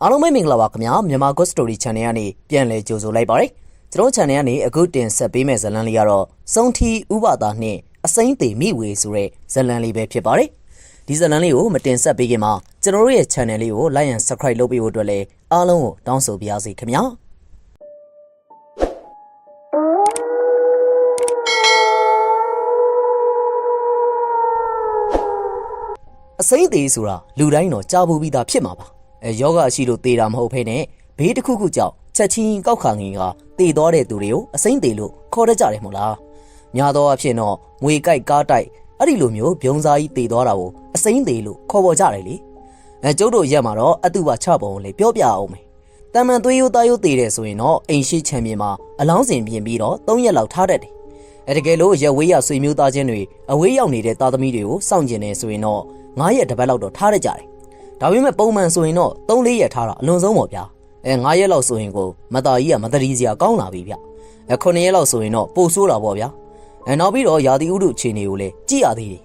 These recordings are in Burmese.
အားလုံးပဲမင်္ဂလာပါခင်ဗျာမြန်မာ Good Story Channel ကနေပြန်လည်ကြိုဆိုလိုက်ပါရစေကျွန်တော် channel ကနေအခုတင်ဆက်ပေးမယ့်ဇာတ်လမ်းလေးကတော့စုံထီဥပဒါနှင့်အစိမ့်သေးမိဝေဆိုတဲ့ဇာတ်လမ်းလေးပဲဖြစ်ပါတယ်ဒီဇာတ်လမ်းလေးကိုမတင်ဆက်ပေးခင်မှာကျွန်တော်တို့ရဲ့ channel လေးကို like and subscribe လုပ်ပေးဖို့အတွက်လည်းအားလုံးကိုတောင်းဆိုပါရစေခင်ဗျာအစိမ့်သေးဆိုတာလူတိုင်းတော့ကြားဘူးပြီးသားဖြစ်မှာပါယောဂရှိလို့သေတာမဟုတ်ဖ ೇನೆ ဘေးတစ်ခုခုကြောင့်ချက်ချင်းကောက်ခါငင်ကသေသွားတဲ့သူတွေကိုအစိမ့်သေးလို့ခေါ်တတ်ကြတယ်မို့လားများသောအားဖြင့်တော့ငွေကြိုက်ကားတိုက်အဲ့ဒီလိုမျိုးပြုံးစားကြီးသေသွားတာကိုအစိမ့်သေးလို့ခေါ်ပေါ်ကြတယ်လေကျုပ်တို့ရက်မှာတော့အတုပါချပုံလေးပြောပြအောင်မယ်တမန်သွေးရိုးသားရိုးသေတယ်ဆိုရင်တော့အိမ်ရှိချမ်းမြေမှာအလောင်းစင်ပြင်ပြီးတော့3ရက်လောက်ထားတတ်တယ်တကယ်လို့ရက်ဝေးရဆွေမျိုးသားချင်းတွေအဝေးရောက်နေတဲ့သားသမီးတွေကိုစောင့်ကျင်နေဆိုရင်တော့9ရက်တစ်ပတ်လောက်တော့ထားရကြတယ်ဒါပေမဲ့ပုံမှန်ဆိုရင်တော့3-4ရက်ထားတာအလွန်ဆုံးပေါ့ဗျာ9ရက်လောက်ဆိုရင်ကိုမသားကြီးကမတရီစရာကောင်းလာပြီဗျ9ရက်လောက်ဆိုရင်တော့ပိုဆိုးတာပေါ့ဗျာနောက်ပြီးတော့ရာသီဥတုအခြေအနေကိုလည်းကြည့်ရသေးတ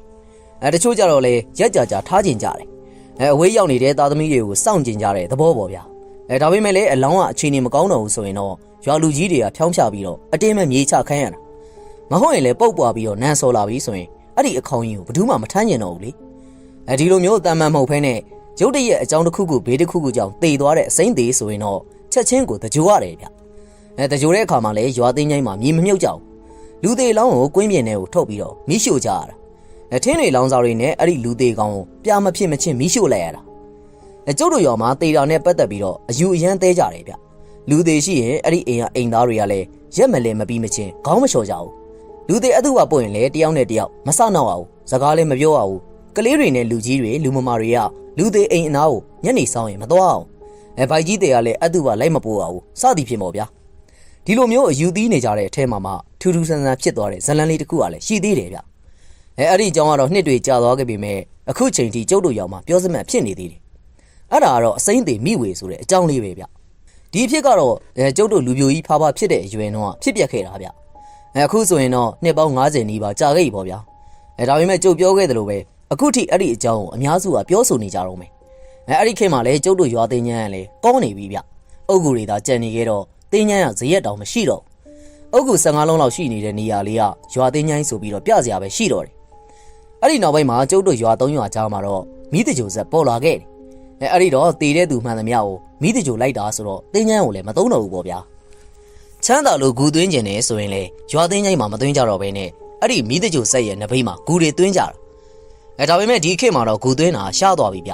ယ်တချို့ကြတော့လေရက်ကြာကြာထားကျင်ကြတယ်အဝေးရောက်နေတဲ့သားသမီးတွေကိုစောင့်ကျင်ကြတဲ့သဘောပေါ့ဗျာဒါပေမဲ့လည်းအလောင်းကအခြေအနေမကောင်းတော့ဘူးဆိုရင်တော့ရွာလူကြီးတွေကဖြောင်းချပြီးတော့အတင်းမဲ့မြေချခိုင်းရတာမဟုတ်ရင်လည်းပုတ်ပွားပြီးတော့နန်းစော်လာပြီဆိုရင်အဲ့ဒီအခေါင်းကြီးကိုဘယ်သူမှမထမ်းကျင်တော့ဘူးလေဒီလိုမျိုးတန်မှန်မဟုတ်ဖ ೇನೆရုတ်တရက်အကြောင်းတစ်ခုခုဘေးတစ်ခုခုကြောင့်တေသွားတဲ့အစိမ့်သေးဆိုရင်တော့ချက်ချင်းကိုတကြိုရတယ်ဗျတကြိုတဲ့အခါမှာလည်းရွာသိမ်းချိုင်းမှာမြေမမြုပ်ကြဘူးလူသေးလောင်းကိုကွင်းပြင်ထဲကိုထုတ်ပြီးတော့မိရှို့ကြရတာထင်းတွေလောင်းစားတွေနဲ့အဲ့ဒီလူသေးကောင်ကိုပြမဖြစ်မချင်းမိရှို့လိုက်ရတာကျုပ်တို့ရွာမှာတေတာနဲ့ပတ်သက်ပြီးတော့အယူအရန်သေးကြတယ်ဗျလူသေးရှိရင်အဲ့ဒီအိမ်ကအိမ်သားတွေကလည်းရက်မလဲမပြီးမချင်းခေါင်းမလျှော်ကြဘူးလူသေးအတုပါပို့ရင်လည်းတယောက်နဲ့တယောက်မဆနောက်အောင်စကားလည်းမပြောရဘူးကလေးတွေနဲ့လူကြီးတွေလူမမာတွေကလူသေးအိမ်အနားကိုညနေဆောင်ရင်မသွားအောင်ဘိုက်ကြီးတွေကလည်းအတုပါလိုက်မပို့အောင်စသည်ဖြစ်မော်ဗျာဒီလိုမျိုးအယူသီးနေကြတဲ့အထဲမှာထူးထူးဆန်းဆန်းဖြစ်သွားတဲ့ဇလန်လေးတစ်ခုကလည်းရှိသေးတယ်ဗျအဲ့ဒီအကြောင်းကတော့နှစ်တွေကြာသွားခဲ့ပြီမဲ့အခုချိန်ထိကျုပ်တို့ရောက်မှာပြောစမှတ်ဖြစ်နေသေးတယ်အဲ့ဒါကတော့အစိမ့်သေးမိဝေဆိုတဲ့အကြောင်းလေးပဲဗျဒီအဖြစ်ကတော့ကျုပ်တို့လူပြိုကြီးဖားဖားဖြစ်တဲ့အရွယ်တော့ဖြစ်ပျက်ခဲ့တာဗျအခုဆိုရင်တော့နှစ်ပေါင်း90နီးပါးကြာခဲ့ပြီပေါ့ဗျာဒါပေမဲ့ကျုပ်ပြောခဲ့တယ်လို့ပဲအခုထိအဲ့ဒီအကြောင်းကိုအများစုကပြောဆိုနေကြတော့မယ်အဲ့ဒီခေတ်မှာလည်းကျုပ်တို့ရွာသိန်းညံကလည်းကောင်းနေပြီဗျအုတ်ဂူတွေသာကြံနေခဲ့တော့သိန်းညံကဇရက်တောင်မရှိတော့အုတ်ဂူ15လုံးလောက်ရှိနေတဲ့နေရာလေးကရွာသိန်းညံဆိုပြီးတော့ပြစရာပဲရှိတော့တယ်အဲ့ဒီနောက်ပိုင်းမှာကျုပ်တို့ရွာ3ရွာကြားမှာတော့မိတကြိုဆက်ပေါ်လာခဲ့တယ်အဲ့ဒီတော့တည်တဲ့သူမှန်သမျှကိုမိတကြိုလိုက်တာဆိုတော့သိန်းညံကိုလည်းမသုံးတော့ဘူးပေါ့ဗျာချမ်းသာလို့ဂူသွင်းကျင်နေဆိုရင်လေရွာသိန်းညံမှာမသွင်းကြတော့ဘဲနဲ့အဲ့ဒီမိတကြိုဆက်ရဲ့နဘေးမှာဂူတွေသွင်းကြတာဒါပေမဲ့ဒီခေတ်မှာတော့ဂူသွင်းတာရှားသွားပြီဗ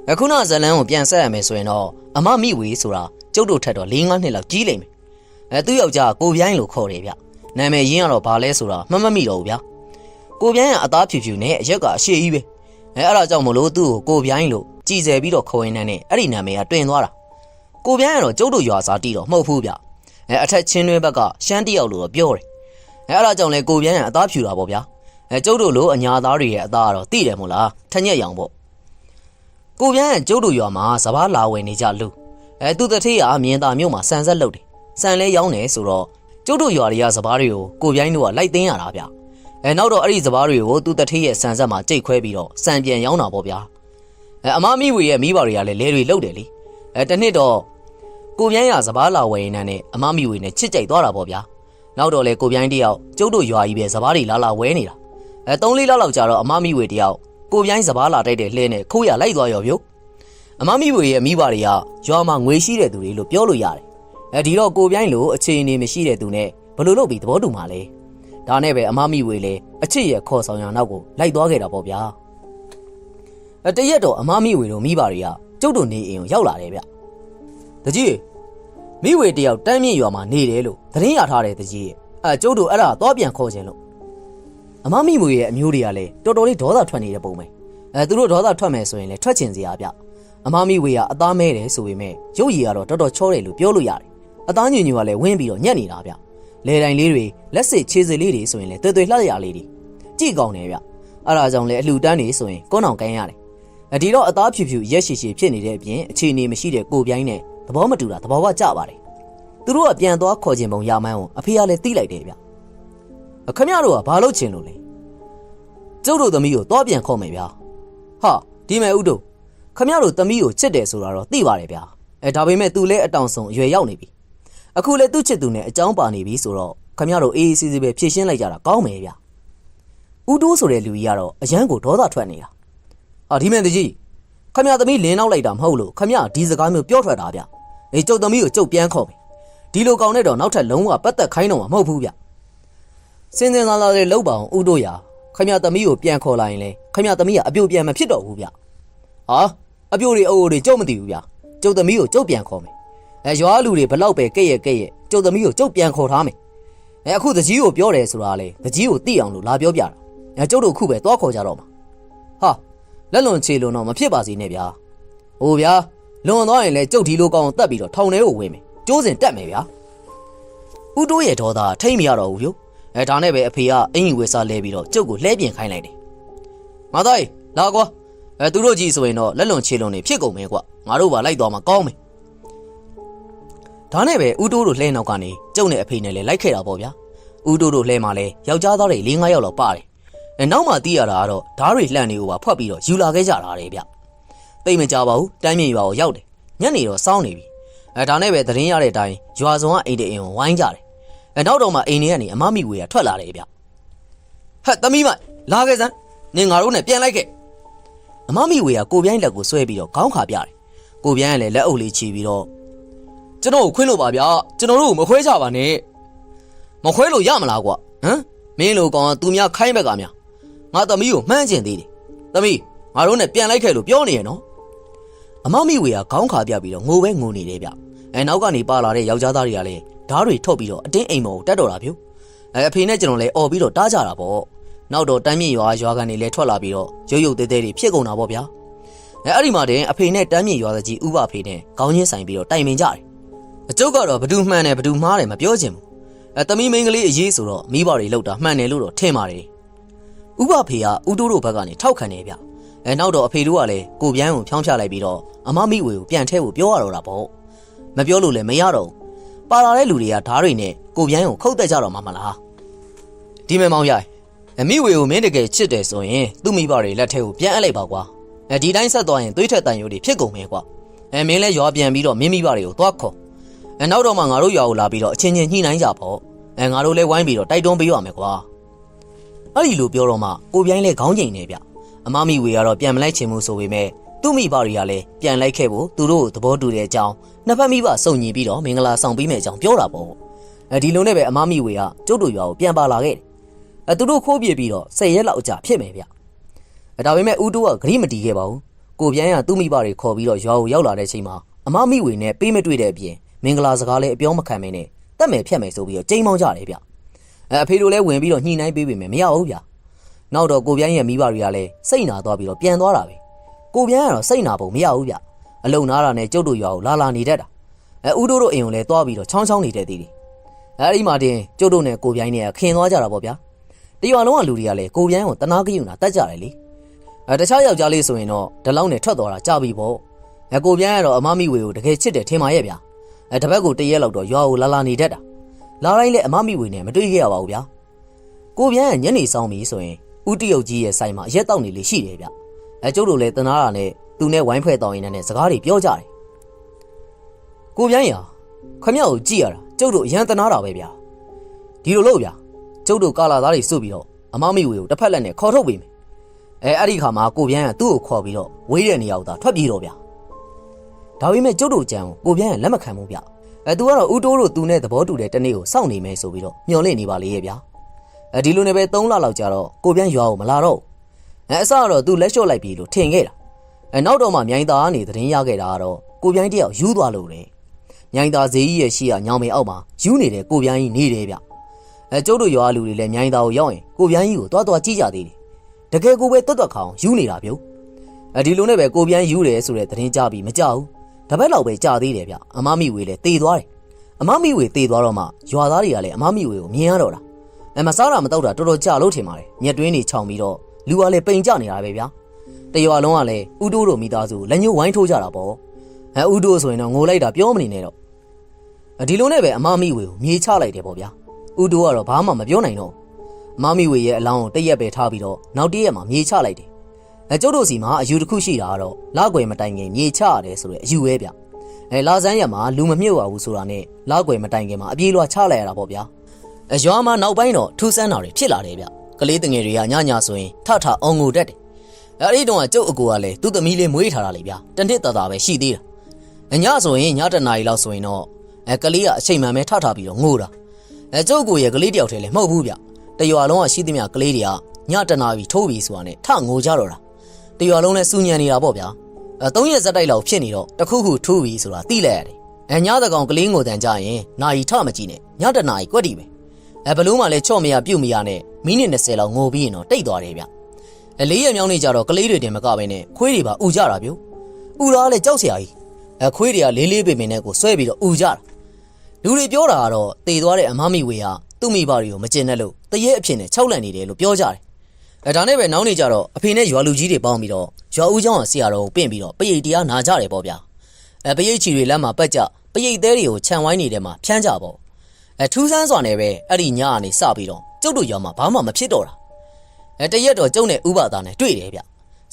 ျအခုနဇလန်းကိုပြန်ဆက်ရမယ်ဆိုရင်တော့အမမိဝေဆိုတာကျုပ်တို့ထက်တော့4-5နှစ်လောက်ကြီးလိမ့်မယ်သူ့ယောက်ျားကိုပြိုင်းလို့ခေါ်တယ်ဗျနာမည်ရင်းကတော့ဘာလဲဆိုတာမှတ်မမိတော့ဘူးဗျကိုပြိုင်းကအသားဖြူဖြူနဲ့အရက်ကအရှည်ကြီးပဲအဲ့ဒါကြောင့်မလို့သူ့ကိုပြိုင်းလို့ကြည်စဲပြီးတော့ခေါ်ရင်းနဲ့အဲ့ဒီနာမည်ကတွင်သွားတာကိုပြိုင်းကတော့ကျုပ်တို့ရွာစားတီးတော့မဟုတ်ဘူးဗျအထက်ချင်းတွင်းဘက်ကရှမ်းတယောက်လို့တော့ပြောတယ်အဲ့ဒါကြောင့်လေကိုပြိုင်းကအသားဖြူတာပေါ့ဗျာကျုပ်တို့လိုအညာသားတွေရဲ့အသားကတော့တိတယ်မို့လားထညက်ရောင်ပေါ့ကိုပြန်းကကျုပ်တို့ရွာမှာစပားလာဝယ်နေကြလူသူတထေးကမြင်းသားမြို့မှာစံဆက်လုပ်တယ်စံလဲရောင်းတယ်ဆိုတော့ကျုပ်တို့ရွာတွေကစပားတွေကိုကိုပြိုင်းတို့ကလိုက်သိမ်းရတာဗျနောက်တော့အဲ့ဒီစပားတွေကိုသူတထေးရဲ့စံဆက်မှာကြိတ်ခွဲပြီးတော့စံပြန်ရောင်းတာပေါ့ဗျာအမမိဝေရဲ့မိဘတွေကလည်းလဲတွေလုပ်တယ်လေတနှစ်တော့ကိုပြန်းကစပားလာဝယ်နေတဲ့အမမိဝေနဲ့ချစ်ကြိုက်သွားတာပေါ့ဗျာနောက်တော့လေကိုပြိုင်းတယောက်ကျုပ်တို့ရွာကြီးပဲစပားတွေလာဝဲနေတာ3-4လလောက်ကြာတော့အမမိဝေတယောက်ကိုပြိုင်းစပားလာတိုက်တဲ့လှဲနဲ့ခိုးရလိုက်သွားရောဗျို့အမမိဝေရဲ့မိဘတွေကရွာမှာငွေရှိတဲ့သူတွေလို့ပြောလို့ရတယ်ဒီတော့ကိုပြိုင်းလိုအခြေအနေမရှိတဲ့သူနဲ့ဘယ်လိုလုပ်ပြီးသဘောတူမှာလဲဒါနဲ့ပဲအမမိဝေလည်းအချစ်ရဲ့ခေါ်ဆောင်ရနောက်ကိုလိုက်သွားခဲ့တာပေါ့ဗျာတရက်တော့အမမိဝေတို့မိဘတွေကကျုပ်တို့နေအိမ်ကိုရောက်လာတယ်ဗျတကြီးမိဝေတယောက်တန်းမြင့်ရွာမှာနေတယ်လို့သတင်းရထားတယ်တကြီးကျုပ်တို့အဲ့ဒါသွားပြန်ခေါ်ခြင်းလို့အမမိမွေရဲ့အမျိုးတွေကလည်းတော်တော်လေးဒေါသထွက်နေတဲ့ပုံပဲသူတို့ဒေါသထွက်မယ်ဆိုရင်လည်းထွက်ချင်စရာဗျအမမိဝေကအသားမဲတယ်ဆိုပေမဲ့ရုပ်ရည်ကတော့တော်တော်ချောတယ်လို့ပြောလို့ရတယ်အသားညွညွကလည်းဝင်းပြီးတော့ညက်နေတာဗျလေတိုင်လေးတွေလက်စစ်ခြေစစ်လေးတွေဆိုရင်လည်းတွေ့လှရလေးတွေကြည့်ကောင်းတယ်ဗျအဲ့ဒါကြောင့်လည်းအလှတန်းနေဆိုရင်ကုန်းအောင်ကန်းရတယ်ဒီတော့အသားဖြူဖြူရက်ရှည်ရှည်ဖြစ်နေတဲ့အပြင်အခြေအနေမရှိတဲ့ကိုပြိုင်းနဲ့သဘောမတူတာသဘောဝကျပါတယ်သူတို့ကပြန်သွားခေါ်ခြင်းပုံရမှန်းကိုအဖေကလည်းသိလိုက်တယ်ဗျခမရတို့ကဘာလုပ်ချင်လို့လဲကျုပ်တို့သမီးကိုသွားပြန်ခေါ်မယ်ဗျာဟာဒီမဲ့ဥတို့ခမရတို့သမီးကိုချစ်တယ်ဆိုတာတော့သိပါတယ်ဗျာ ဒါပေမဲ့သူလည်းအတောင်ဆုံးအရွယ်ရောက်နေပြီအခုလည်းသူ့ချစ်သူနဲ့အကြောင်းပါနေပြီဆိုတော့ခမရတို့အေးအေးဆေးဆေးပဲဖြည့်ရှင်းလိုက်ကြတာကောင်းမယ်ဗျဦးတိုးဆိုတဲ့လူကြီးကတော့အရန်ကိုဒေါသထွက်နေတာဒီမင်းတကြီးခမရသမီးလင်းနောက်လိုက်တာမဟုတ်လို့ခမရဒီစကားမျိုးပြောထွက်တာဗျကျုပ်သမီးကိုကျုပ်ပြန်ခေါ်မယ်ဒီလိုကောင်နဲ့တော့နောက်ထပ်လုံးဝပတ်သက်ခိုင်းတော့မှာမဟုတ်ဘူးဗျစင်စင်လာလာလေးလောက်ပါအောင်ဦးတိုးရခမရသမီးကိုပြန်ခေါ်လာရင်လေခမရသမီးကအပြိုပြန်မဖြစ်တော့ဘူးဗျအပြိုတွေအိုးတွေကျုပ်မသိဘူးဗျကျုပ်သမီးကိုကျုပ်ပြန်ခေါ်မယ်ရွာလူတွေဘလောက်ပဲကဲ့ရဲ့ကျုပ်သမီးကိုကျုပ်ပြန်ခေါ်ထားမယ်အခုတကြီးကိုပြောတယ်ဆိုတာလေတကြီးကိုသိအောင်လို့လာပြောပြတာကျုပ်တို့ခုပဲသွားခေါ်ကြတော့မှာလက်လွန်ချေလွန်တော့မဖြစ်ပါစေနဲ့ဗျာဟိုဗျာလွန်သွားရင်လေကျုပ်ဒီလိုကောင်တက်ပြီးတော့ထောင်ထဲကိုဝင်မယ်ကျိုးစင်တက်မယ်ဗျာဦးတိုးရဲ့ဒေါသထိမ့်မရတော့ဘူးဗျဒါနဲ့ပဲအဖေကအင်ကြီးဝေစားလဲပြီးတော့ကျုပ်ကိုလှဲပြင်ခိုင်းလိုက်တယ်မသားကြီးလာကွာသူတို့ကြီးဆိုရင်တော့လက်လွန်ချေလွန်နေဖြစ်ကုန်မယ်ကွာငါတို့ပါလိုက်သွားမှာကောင်းမယ်ဒါနဲ့ပဲဦးတိုးတို့လှဲနောက်ကနေကျုပ်နဲ့အဖေနဲ့လည်းလိုက်ခဲ့တာပေါ့ဗျာဦးတိုးတို့လှဲမှာလဲယောက်ျားသားတွေ 4-5 ယောက်လောက်ပါတယ်နောက်မှသိရတာကတော့ဓားတွေလှန့်နေကိုပါဖွက်ပြီးတော့ယူလာခဲ့ကြတာလေဗျသိမကြပါဘူးတိုင်းမြေရွာကိုရောက်တယ်ညနေတော့စောင်းနေပြီဒါနဲ့ပဲသတင်းရတဲ့အတိုင်းရွာစုံကအိမ်တအိမ်ကိုဝိုင်းကြတယ်နောက်တော့မှအိမ်ထဲကနေအမမိဝေကထွက်လာတယ်ဗျဟဲ့သမီးမလာခဲ့စမ်းနင်ငါတို့နဲ့ပြန်လိုက်ခဲ့အမမိဝေကကိုပြိုင်းလက်ကိုဆွဲပြီးတော့ခေါင်းခါပြတယ်ကိုပြိုင်းကလည်းလက်အုပ်လေးချီပြီးတော့ကျွန်တော်ကိုခွင်းလို့ပါဗျာကျွန်တော်တို့ကိုမခွဲကြပါနဲ့မခွဲလို့ရမလားကွာမင်းလိုကောင်ကသူများခိုင်းဘက်ကများငါသမီးကိုမှန်းကျင်သေးတယ်သမီးငါတို့နဲ့ပြန်လိုက်ခဲ့လို့ပြောနေရနော်အမမိဝေကခေါင်းခါပြပြီးတော့ငိုပဲငိုနေတယ်ဗျနောက်ကနေပါလာတဲ့ယောက်ျားသားတွေကလည်းဓားတွေထုတ်ပြီးတော့အတင်းအိမ်ပေါ်ကိုတက်တော့တာဗျအဖေနဲ့ကျွန်တော်လည်းអော်ပြီးတော့တားကြတာပေါ့နောက်တော့တန်းမြင့်ရွာကနေလည်းထွက်လာပြီးတော့ရုပ်သေးသေးတွေဖြစ်ကုန်တာပေါ့ဗျာအဲ့ဒီမှာတဲ့အဖေနဲ့တန်းမြင့်ရွာသားကြီးဥပဖေနဲ့ခေါင်းချင်းဆိုင်ပြီးတော့တိုင်ပင်ကြတယ်အကျုပ်ကတော့ဘဒူမှန်တယ်ဘဒူမှားတယ်မပြောချင်ဘူးသမီးမင်းကလေးအရေးဆိုတော့မိဘတွေလောက်တာမှန်တယ်လို့တော့ထင်ပါတယ်ဥပဖေကဦးတိုးတို့ဘက်ကနေထောက်ခံနေဗျနောက်တော့အဖေတို့ကလည်းကိုပြန်းကိုဖြောင်းချလိုက်ပြီးတော့အမမိဝေကိုပြန်ထဲဖို့ပြောရတော့တာပေါ့မပြောလို့လည်းမရတော့ပါလာတဲ့လူတွေကဓားတွေနဲ့ကိုပြန်းကိုခုတ်တက်ကြတော့မှာမလားဒီမဲမောင်ရိုက်မိဝေကိုမင်းတကယ်ချစ်တယ်ဆိုရင်သူ့မိဘတွေလက်ထဲကိုပြန်အပ်လိုက်ပါကွာဒီတိုင်းဆက်သွားရင်သွေးထွက်တန်ရိုးတွေဖြစ်ကုန်မယ်ကွာမင်းလည်းရွာပြန်ပြီးတော့မင်းမိဘတွေကိုသွားခေါ်နောက်တော့မှငါတို့ရွာကိုလာပြီးတော့အချင်းချင်းညှိနှိုင်းကြပေါ့ငါတို့လည်းဝိုင်းပြီးတော့တိုက်တွန်းပေးရမယ်ကွာအဲ့ဒီလိုပြောတော့မှကိုပြိုင်းလဲခေါင်းကျိန်နေဗျအမမိဝေကတော့ပြန်မလိုက်ချင်ဘူးဆိုပေမဲ့သူ့မိဘတွေကလည်းပြန်လိုက်ခဲ့ဖို့သူတို့သဘောတူတဲ့အကြောင်းနှစ်ဖက်မိဘစုံညီပြီးတော့မင်္ဂလာဆောင်ပေးမယ်အကြောင်းပြောတာပေါ့ဒီလိုနဲ့ပဲအမမိဝေကကျုပ်တို့ရွာကိုပြန်ပါလာခဲ့တယ်သူတို့ခိုးပြေးပြီးတော့10 ရက်လောက်အကြာဖြစ်မယ်ဗျဒါပေမဲ့ဦးတိုးကဂရိမတီးခဲ့ပါဘူးကိုပြိုင်းကသူ့မိဘတွေခေါ်ပြီးတော့ရွာကိုရောက်လာတဲ့အချိန်မှာအမမိဝေနဲ့ပေးမတွေ့တဲ့အပြင်မင်္ဂလာစကားလည်းအပြောမခံမင်းနဲ့တက်မယ်ဖြတ်မယ်ဆိုပြီးတော့ကြိမ်မောင်းကြတယ်ဗျအဖေတို့လည်းဝင်ပြီးတော့ညှိနှိုင်းပေးပေမဲ့မရဘူးဗျနောက်တော့ကိုပြိုင်းရဲ့မိဘတွေကလည်းစိတ်နာသွားပြီးတော့ပြန်သွားတာပဲကိုပြိုင်းကတော့စိတ်နာပုံမရဘူးဗျအလုံနာတာနဲ့ကျုပ်တို့ရွာကိုလာနေတတ်တာဦးတို့အိမ်ကိုလည်းသွားပြီးတော့ချောင်းချောင်းနေတဲ့သေးတယ်အဲဒီမှာတင်ကျုပ်တို့နဲ့ကိုပြိုင်းနဲ့ခင်သွားကြတာပေါ့ဗျာတရွာလုံးကလူတွေကလည်းကိုပြိုင်းကိုတနာကယူနာတတ်ကြတယ်လေတခြားယောက်ျားလေးဆိုရင်တော့ဒီလောက်နဲ့ထွက်သွားတာကြပြီပေါ့ကိုပြိုင်းကတော့အမမိဝေကိုတကယ်ချစ်တယ်ထင်ပါရဲ့ဗျာတပတ်ကို1 ရက်လောက်တော့ရွာကိုလာနေတတ်တာလာတိုင်းလည်းအမမိဝေနဲ့မတွေ့ခဲ့ရပါဘူးဗျာကိုပြိုင်းကညနေဆောင်ပြီဆိုရင်ဦးတရုတ်ကြီးရဲ့ဆိုင်မှာအရက်တောက်နေလေရှိတယ်ဗျကျုပ်တို့လည်းတနာတာနဲ့သူနဲ့ဝိုင်းဖွဲ့တောင်းရင်လည်းစကားတွေပြောကြတယ်ကိုပြိုင်းရခမရကိုကြည့်ရတာကျုပ်တို့အရန်တနာတာပဲဗျာဒီလိုလို့ဗျာကျုပ်တို့ကာလာသားတွေစုပြီးတော့အမမိဝေကိုတစ်ဖက်လက်နဲ့ခေါ်ထုတ်ပေးမယ်အဲ့ဒီခါမှာကိုပြိုင်းကသူ့ကိုခေါ်ပြီးတော့ဝေးတဲ့နေရာကိုသာထွက်ပြေးတော့ဗျာဒါပေမဲ့ကျုပ်တို့ကြံကိုပြိုင်းကလက်မခံဘူးဗျသူကတော့ဦးတိုးတို့သူနဲ့သဘောတူတဲ့တနေ့ကိုစောင့်နေမယ်ဆိုပြီးတော့မျှော်လင့်နေပါလေရဲ့ဗျာဒီလိုနဲ့ပဲ3 လလောက်ကြာတော့ကိုပြိုင်းရွာကိုမလာတော့အစကတော့သူလက်လျှော့လိုက်ပြီလို့ထင်ခဲ့တာနောက်တော့မှမြိုင်သားကနေသတင်းရခဲ့တာကတော့ကိုပြိုင်းတယောက်ယူသွားလို့တယ်မြိုင်သားဈေးကြီးရဲ့ရှိရညောင်မေအောက်မှာယူနေတဲ့ကိုပြိုင်းကြီးနေတယ်ဗျကျုပ်တို့ရွာလူတွေလည်းမြိုင်သားကိုရောက်ရင်ကိုပြိုင်းကြီးကိုတွားကြည့်ကြသေးတယ်တကယ်ကိုပဲတွတ်ခေါင်ယူနေတာဗျဒီလိုနဲ့ပဲကိုပြိုင်းယူတယ်ဆိုတဲ့သတင်းကြပြီးမကြဘူးတပတ်လောက်ပဲကြာသေးတယ်ဗျအမမိဝေလည်းတေသွားတယ်အမမိဝေတေသွားတော့မှရွာသားတွေကလည်းအမမိဝေကိုမြင်ရတော့တာမစားတာမတော့တာတော်တော်ကြာလို့ထင်ပါတယ်ညက်တွင်းတွေခြောင်ပြီးတော့လူကလည်းပိန်ကြနေတာပဲဗျာတရွာလုံးကလည်းဦးတိုးတို့မိသားစုလက်ညှိုးဝိုင်းထိုးကြတာပေါ့ဦးတိုးဆိုရင်တော့ငိုလိုက်တာပြောမနေနဲ့တော့ဒီလိုနဲ့ပဲအမမိဝေကိုမြေချလိုက်တယ်ပေါ့ဗျာဦးတိုးကတော့ဘာမှမပြောနိုင်တော့အမမိဝေရဲ့အလောင်းကိုတရက်ပဲထားပြီးတော့နောက်တရက်မှာမြေချလိုက်တယ်ကျုပ်တို့စီမှာအယူတစ်ခုရှိတာကတော့လောက်ွယ်မတိုင်ခင်မြေချရတယ်ဆိုတဲ့အယူပဲဗျ လာစမ်းရမှာလူမမြုပ်ပါဘူးဆိုတာနဲ့လောက်ွယ်မတိုင်ခင်မှာအပြေးလွှာချလိုက်ရတာပေါ့ဗျာရွာမှာနောက်ပိုင်းတော့ထူးဆန်းတာတွေဖြစ်လာတယ်ဗျကလေးတငယ်တွေကညညဆိုရင်ထထအောင်ငိုတတ်တယ်အဲ့ဒီတော့ကျုပ်အကိုကလည်းသူ့သမီးလေးမွေးထားတာလေဗျတနစ်တာပဲရှိသေးတာညဆိုရင်ညတနာရီလောက်ဆိုရင်တော့ကလေးကအချိန်မှန်ပဲထထပြီးတော့ငိုတာကျုပ်ကိုရဲ့ကလေးတယောက်တည်းလည်းမဟုတ်ဘူးဗျတရွာလုံးကရှိသမျှကလေးတွေကညတနာပြီးထိုးပြီးဆိုတာနဲ့ထငိုကြတော့တာတရွာလုံးလည်းစူညံနေတာပေါ့ဗျာ3ရက်ဇက်တိုက်လောက်ဖြစ်နေတော့တခုခုထိုးပြီးဆိုတာသိလိုက်ရတယ်ညတကောင်ကလေးငိုတန်ကြရင်နာရီထမကြည့်နဲ့ညတနာရီကွက်တီပဲဘလို့မှလည်းချော့မရပြုတ်မရနဲ့မိနစ်20လောက်ငိုပြီးရင်တော့တိတ်သွားတယ်ဗျ4ရက်မြောင်းနေကြတော့ကလေးတွေတင်မကပဲနဲ့ခွေးတွေပါဥကြတာဗျဥလားလေကြောက်စရာကြီးခွေးတွေကလေးလေးပင်ပင်နဲ့ကိုဆွဲပြီးတော့ဥကြတာလူတွေပြောတာကတော့တေသွားတဲ့အမမိဝေဟာသူ့မိဘတွေကိုမကျင်နဲ့လို့တရေအဖြစ်နဲ့6လန့်နေတယ်လို့ပြောကြတယ်ဒါနဲ့ပဲနောင်းနေကြတော့အဖေနဲ့ရွာလူကြီးတွေပေါင်းပြီးတော့ရွာဦးเจ้าကဆရာတော်ကိုပင့်ပြီးတော့ပရိတ်တရားနာကြတယ်ပေါ့ဗျာပရိတ်ချီတွေလက်မှာပတ်ကြပရိတ်သေးတွေကိုခြံဝိုင်းနေတဲ့မှာဖြန်းကြပေါ့ထူးဆန်းစွာနဲ့ပဲအဲ့ဒီညကနေစပြီးတော့ကျုပ်တို့ရွာမှာဘာမှမဖြစ်တော့တာတရက်တော့ကျုံနဲ့ဥပဒါနဲ့တွေ့တယ်ဗျ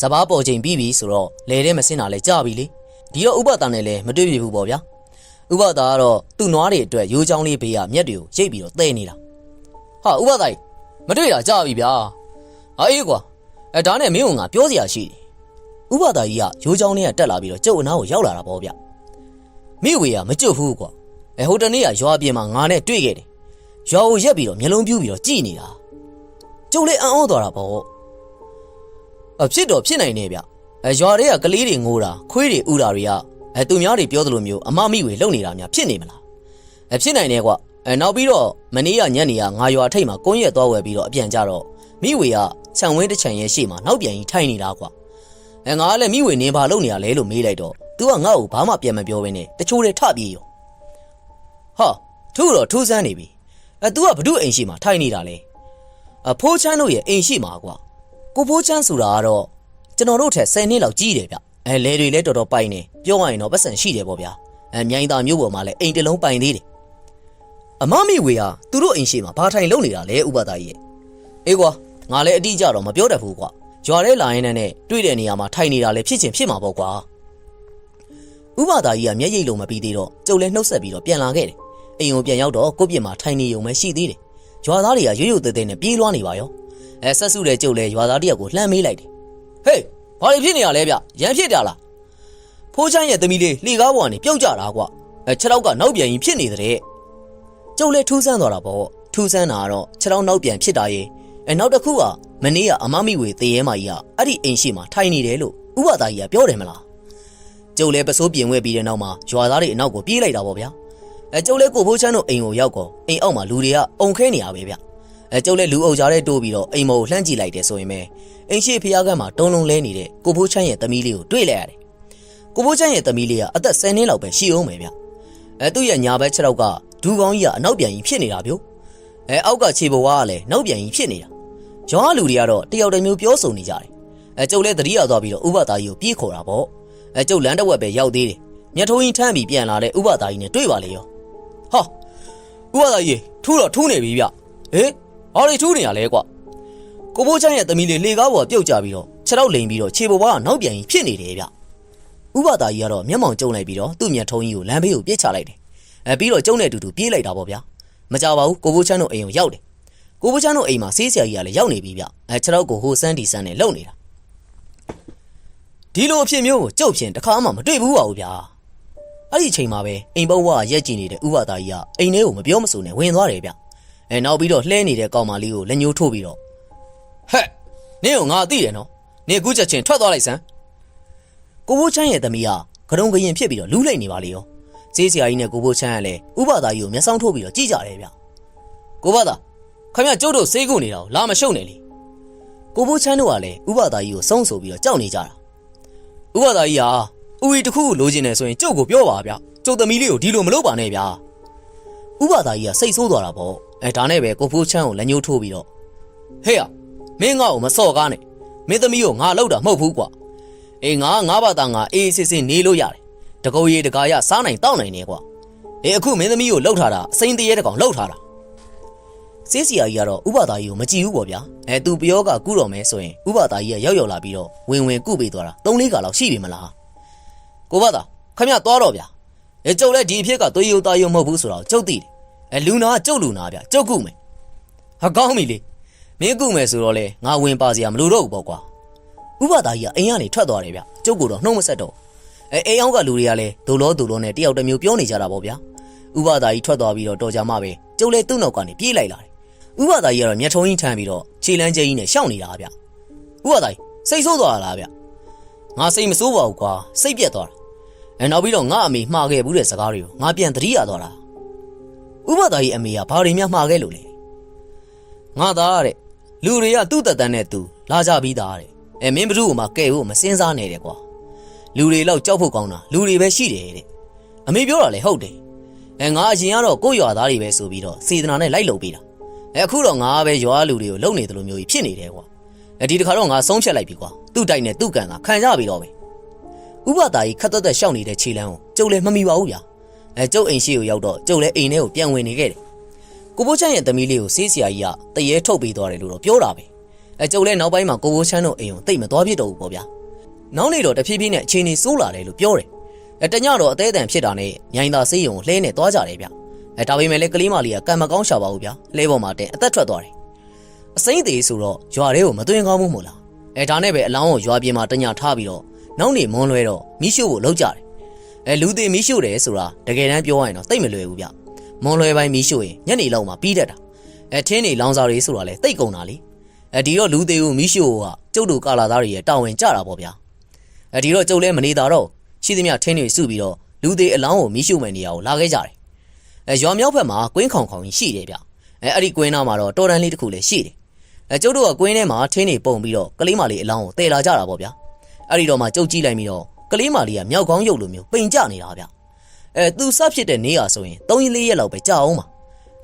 စပားပေါ်ချိန်ပြီးပြီဆိုတော့လေထဲမစင်းတာလဲကြပြီလေဒီတော့ဥပဒါနဲ့လည်းမတွေ့ပြဘူးပေါ့ဗျာဥပဒါကတော့သူ့နွားတွေအတွက်ရိုးချောင်းလေးဘေးကမြက်တွေကိုရိတ်ပြီးတော့သဲနေတာဟာဥပဒါကြီးမတွေ့တာကြပြီဗျာအေးကွာဒါနဲ့မင်းကငါပြောစရာရှိတယ်ဥပဒါကြီးကရိုးချောင်းလေးကတက်လာပြီးတော့ကျုပ်အနားကိုရောက်လာတာပေါ့ဗျမိဝေကမကြွဘူးကွာဟိုတနေ့ကရွာပြင်မှာငါနဲ့တွေ့ခဲ့တယ်ရွာကိုရက်ပြီးတော့မျက်လုံးပြူးပြီးတော့ကြည်နေတာကျုပ်လည်းအံ့ဩသွားတာပေါ့ဖြစ်တော့ဖြစ်နိုင်နေဗျရွာတွေကကလေးတွေငိုတာခွေးတွေဥတာတွေကသူများတွေပြောသလိုမျိုးအမမိဝေလုံနေတာများဖြစ်နေမလားဖြစ်နိုင်တယ်ကွနောက်ပြီးတော့မနေ့ကညနေကငါရွာထိပ်မှာကုန်းရက်သွားဝယ်ပြီးတော့အပြန်ကြတော့မိဝေကခြံဝင်းတစ်ခြံရဲ့ရှေ့မှာနောက်ပြန်ကြီးထိုင်နေတာကွငါကလည်းမိဝေနေပါလုံနေရလဲလို့မေးလိုက်တော့ तू ကငါ့ကိုဘာမှပြန်မပြောဘဲနဲ့တချို့တွေထပြေးရောဟာသူ့တော့ထူးဆန်းနေပြီतू ကဘဒုအိမ်ရှိမှာထိုင်နေတာလေဖိုးချမ်းတို့ရဲ့အိမ်ရှိမှာကွာကိုဖိုးချမ်းဆိုတာကတော့ကျွန်တော်တို့ထက်10နှစ်လောက်ကြီးတယ်ဗျလဲတွေလည်းတော်တော်ပိုင်နေပြောရရင်တော့ပတ်စံရှိတယ်ပေါ့ဗျာမြိုင်သားမျိုးပေါ်မှာလည်းအိမ်တစ်လုံးပိုင်သေးတယ်အမမိဝေဟာသူတို့အိမ်ရှိမှာဘာထိုင်လုံနေတာလဲဥပဒါကြီးရဲ့အေးကွာငါလည်းအတိအကျတော့မပြောတတ်ဘူးကွာရွာထဲလာရင်နဲ့တွေ့တဲ့နေရာမှာထိုင်နေတာလည်းဖြစ်ချင်းဖြစ်မှာပေါ့ကွာဥပဒါကြီးကမျက်ရည်လုံးမပြီးသေးတော့ကျုပ်လည်းနှုတ်ဆက်ပြီးတော့ပြန်လာခဲ့တယ်အိမ်ကိုပြန်ရောက်တော့ကိုပြစ်မှာထိုင်နေုံပဲရှိသေးတယ်ရွာသားတွေကရွရွသေးသေးနဲ့ပြေးလွှားနေပါရောဆက်စုတဲ့ကျုပ်လည်းရွာသားတယောက်ကိုလှမ်းမေးလိုက်တယ်ဟေးဘာတွေဖြစ်နေရလဲဗျရမ်းဖြစ်တာလားဖိုးချမ်းရဲ့သမီးလေးလှေကားပေါ်ကနေပြုတ်ကြတာကွာခြေထောက်ကနောက်ပြန်ရင်ဖြစ်နေတဲ့ကျုပ်လည်းထူးဆန်းသွားတာပေါ့ထူးဆန်းတာကတော့ခြေထောက်နောက်ပြန်ဖြစ်တာရဲ့နောက်တစ်ခုကမနေ့ကအမမိဝေသေရဲမကြီးကအဲ့ဒီအိမ်ရှိမှာထိုင်နေတယ်လို့ဥပဒါကြီးကပြောတယ်မလားကျုပ်လည်းပစိုးပြင်ဝဲပြီးတဲ့နောက်မှာရွာသားတွေအနောက်ကိုပြေးလိုက်တာပေါ့ဗျာကျုပ်လည်းကိုဖိုးချမ်းတို့အိမ်ကိုရောက်တော့အိမ်အောက်မှာလူတွေကအုံခဲနေရပဲဗျကျုပ်လည်းလူအုပ်ကြားထဲတိုးပြီးတော့အိမ်မော်ကိုလှမ်းကြည့်လိုက်တယ်ဆိုရင်ပဲအိမ်ရှိဖျားကမ်းမှာတုံးလုံးလဲနေတဲ့ကိုဖိုးချမ်းရဲ့သမီးလေးကိုတွေ့လိုက်ရတယ်ကိုဖိုးချမ်းရဲ့သမီးလေးကအသက်10နှစ်လောက်ပဲရှိအောင်ပဲဗျသူ့ရဲ့ညာဘက်ခြေထောက်ကဒူးကောင်းကြီးကအနောက်ပြန်ကြီးဖြစ်နေတာဗျအောက်ကခြေဘဝကလည်းနောက်ပြန်ကြီးဖြစ်နေတာရွာလူတွေကတော့တယောက်တစ်မျိုးပြောဆိုနေကြတယ်ကျုပ်လည်းသတိရသွားပြီးတော့ဥပဒါကြီးကိုပြေးခေါ်တာပေါ့ကျုပ်လမ်းတစ်ဝက်ပဲရောက်သေးတယ်မျက်ထုံးကြီးထမ်းပြီးပြန်လာတဲ့ဥပဒါကြီးနဲ့တွေ့ပါလေရောဟာဥပဒါကြီးထူးတော့ထူးနေပြီဗျဟေးဘာတွေထူးနေရလဲကွကိုဖိုးချမ်းရဲ့သမီးလေးလှေကားပေါ်ပြုတ်ကြပြီးတော့ခြေထောက်လိန်ပြီးတော့ခြေဘဝကနောက်ပြန်ကြီးဖြစ်နေတယ်ဗျဥပဒါကြီးကတော့မျက်မှောင်ကျုံလိုက်ပြီးတော့သူ့မျက်ထုံးကြီးကိုလမ်းဘေးကိုပြစ်ချလိုက်တယ်ပြီးတော့ကျုံနဲ့အတူတူပြေးလိုက်တာပေါ့ဗျာမကြပါဘူးကိုဖိုးချမ်းတို့အိမ်ကိုရောက်တယ်ကိုဖိုးချမ်းတို့အိမ်မှာဆေးဆရာကြီးကလည်းရောက်နေပြီဗျခြေထောက်ကိုဟိုဆန်းဒီဆန်းနဲ့လှုပ်နေတာဒီလိုအဖြစ်မျိုးကိုကျုပ်ဖြင့်တခါမှမတွေ့ဘူးပါဘူးဗျာအဲ့ဒီအချိန်မှာပဲအိမ်ဘဝရက်ကြည့်နေတဲ့ဥပဒါကြီးကအိမ်ထဲကိုမပြောမဆိုနဲ့ဝင်သွားတယ်ဗျနောက်ပြီးတော့လှဲနေတဲ့ကောင်မလေးကိုလက်ညှိုးထိုးပြီးတော့ဟဲ့နင်းကိုငါသိတယ်နော်နင်းအခုချက်ချင်းထွက်သွားလိုက်စမ်းကိုဖိုးချမ်းရဲ့သမီးကကရုံကရင်ဖြစ်ပြီးတော့လူးလိမ့်နေပါလေရောဆေးဆရာကြီးနဲ့ကိုဖိုးချမ်းကလည်းဥပဒါကြီးကိုမျက်စောင်းထိုးပြီးတော့ကြည့်ကြတယ်ဗျကိုဘသားခင်ဗျကျုပ်တို့ဆေးကုနေတာကိုလာမရှုပ်နဲ့လေကိုဖိုးချမ်းတို့ကလည်းဥပဒါကြီးကိုစုံဆိုပြီးတော့ကြောက်နေကြတာဥပဒါကြီးဟာဥဝီတစ်ခုကိုလိုချင်တယ်ဆိုရင်ကျုပ်ကိုပြောပါဗျကျုပ်သမီးလေးကိုဒီလိုမလုပ်ပါနဲ့ဗျဥပဒါကြီးကစိတ်ဆိုးသွားတာပေါ့ဒါနဲ့ပဲကိုဖိုးချမ်းကိုလက်ညှိုးထိုးပြီးတော့ဟေ့မင်းငါ့ကိုမစော့ကားနဲ့မင်းသမီးကိုငါလောက်တာမဟုတ်ဘူးကွာငါဘာသာငါအေးစစ်စစ်နေလို့ရတယ်တကုံရီတကာရစားနိုင်တောက်နိုင်နေကွာအခုမင်းသမီးကိုလှုပ်ထားတာအစိမ့်တရေတကောင်လှုပ်ထားတာဆေးစီယာကြီးကတော့ဥပဒါကြီးကိုမကြည့်ဘူးပေါ့ဗျာသူပြောကကုတော်မယ်ဆိုရင်ဥပဒါကြီးကရောက်လာပြီးတော့ဝင်ကုပေးသွားတာ3-4ခါလောက်ရှိပြီမလားကိုဘသားခမရသွားတော့ဗျာ ကျုပ်လည်းဒီအဖြစ်ကသွေးရိုးသားရိုးမဟုတ်ဘူးဆိုတော့ကျုပ်သိတယ်လူနာကကျုပ်လူနာဗျကျုပ်ကုမယ်ဟာကောင်းပြီလေမင်းကုမယ်ဆိုတော့လေငါဝင်ပါစရာမလိုတော့ဘူးပေါ့ကွာဥပဒါကြီးကအိမ်ကနေထွက်သွားတယ်ဗျကျုပ်ကတော့နှုံးမဆက်တော့အိမ်အောက်ကလူတွေကလည်းဒိုလောနဲ့တယောက်တစ်မျိုးပြောနေကြတာပေါ့ဗျာဥပဒါကြီးထွက်သွားပြီးတော့တော်ကြမှပဲကျုပ်လည်းသူ့နောက်ကနေပြေးလိုက်လာတယ်ဥပဒါကြီးကတော့မျက်ထုံးကြီးထမ်းပြီးတော့ခြေလမ်းကျကြီးနဲ့ရှောက်နေတာဗျဥပဒါကြီးစိတ်ဆိုးသွားလားဗျငါစိတ်မဆိုးပါဘူးကွာစိတ်ပြက်သွားတာနောက်ပြီးတော့ငါအမေမှားခဲ့ဘူးတဲ့စကားတွေကိုငါပြန်သတိရသွားတာဥပဒါကြီးအမေကဘာတွေများမှားခဲ့လို့လဲငါသားတဲ့လူတွေကသူ့တတန်းနဲ့သူလာကြပြီးသားတဲ့မင်းဘ누구မှကဲဖို့မစင်းစားနဲ့တဲ့ကွာလူတွေလောက်ကြောက်ဖို့ကောင်းတာလူတွေပဲရှိတယ်တဲ့အမေပြောတာလည်းဟုတ်တယ်ငါအရင်ကတော့ကိုယ့်ရွာသားတွေပဲဆိုပြီးတော့စေတနာနဲ့လိုက်လုပ်ပေးတာအခုတော့ငါပဲရွာလူတွေကိုလုံနေတယ်လို့မျိုးကြီးဖြစ်နေတယ်ကွာဒီတခါတော့ငါဆုံးဖြတ်လိုက်ပြီကွာသူ့တိုက်နဲ့သူ့ကန်သာခံရပြီတော့ပဲဥပဒါကြီးခတ်သက်ရှောက်နေတဲ့ခြေလမ်းကိုကျုပ်လည်းမမီပါဘူးဗျာကျုပ်အိမ်ရှိကိုရောက်တော့ကျုပ်လည်းအိမ်ထဲကိုပြန်ဝင်နေခဲ့တယ်ကိုဘိုးချမ်းရဲ့သမီးလေးကိုဆေးဆရာကြီးကတရေထုတ်ပေးသွားတယ်လို့တော့ပြောတာပဲကျုပ်လည်းနောက်ပိုင်းမှာကိုဘိုးချမ်းတို့အိမ်ကိုတိတ်မသွားပြစ်တော့ဘူးပေါ့ဗျာနောက်နေတော့တဖြည်းဖြည်းနဲ့အခြေအနေဆိုးလာတယ်လို့ပြောတယ်တညတော့အသေးအတန်ဖြစ်တာနဲ့မြိုင်သာဆေးရုံကိုလှဲနဲ့သွားကြတယ်ဗျဒါပေမဲ့လည်းကလေးမလေးကကံမကောင်းရှာပါဘူးဗျာလှဲပေါ်မှာတင်အသက်ထွက်သွားတယ်အစိမ့်သေးဆိုတော့ရွာထဲကိုမသွင်းကောင်းဘူးမို့လားဒါနဲ့ပဲအလောင်းကိုရွာပြင်မှာတညထားပြီးတော့နောက်နေမွန်းလွဲတော့မိရှုကိုလှုပ်ကြတယ်လူသေးမိရှုတယ်ဆိုတာတကယ်တမ်းပြောရရင်တော့တိတ်မလွယ်ဘူးဗျမွန်းလွဲပိုင်းမိရှုရင်ညနေလောက်မှပြီးတတ်တာထင်းနေလောင်စာတွေဆိုတာလည်းတိတ်ကုန်တာလေဒီတော့လူသေးကိုမိရှုကကျုပ်တို့ကာလာသားတွေရဲ့တာဝန်ကြတာပေါ့ဗျာဒီတော့ကျုပ်လည်းမနေတာတော့ရှိသမျှထင်းတွေစုပြီးတော့လူသေးအလောင်းကိုမိရှုမဲ့နေရာကိုလာခဲ့ကြတယ်ရွာမြောက်ဘက်မှာကွင်းခေါင်ကြီးရှိတယ်ဗျအဲ့ဒီကွင်းနားမှာတော့တော်တန်းလေးတစ်ခုလည်းရှိတယ်ကျုပ်တို့ကကွင်းထဲမှာထင်းတွေပုံပြီးတော့ကလေးမလေးအလောင်းကိုတည်လာကြတာပေါ့ဗျာအဲ့ဒီတော့မှကျုပ်ကြည့်လိုက်ပြီးတော့ကလေးမလေးကမြောက်ကောင်းရုပ်လိုမျိုးပိန်ကျနေတာဗျသူစဖြစ်တဲ့နေရာဆိုရင်3-4ရက်လောက်ပဲကြာအောင်ပါ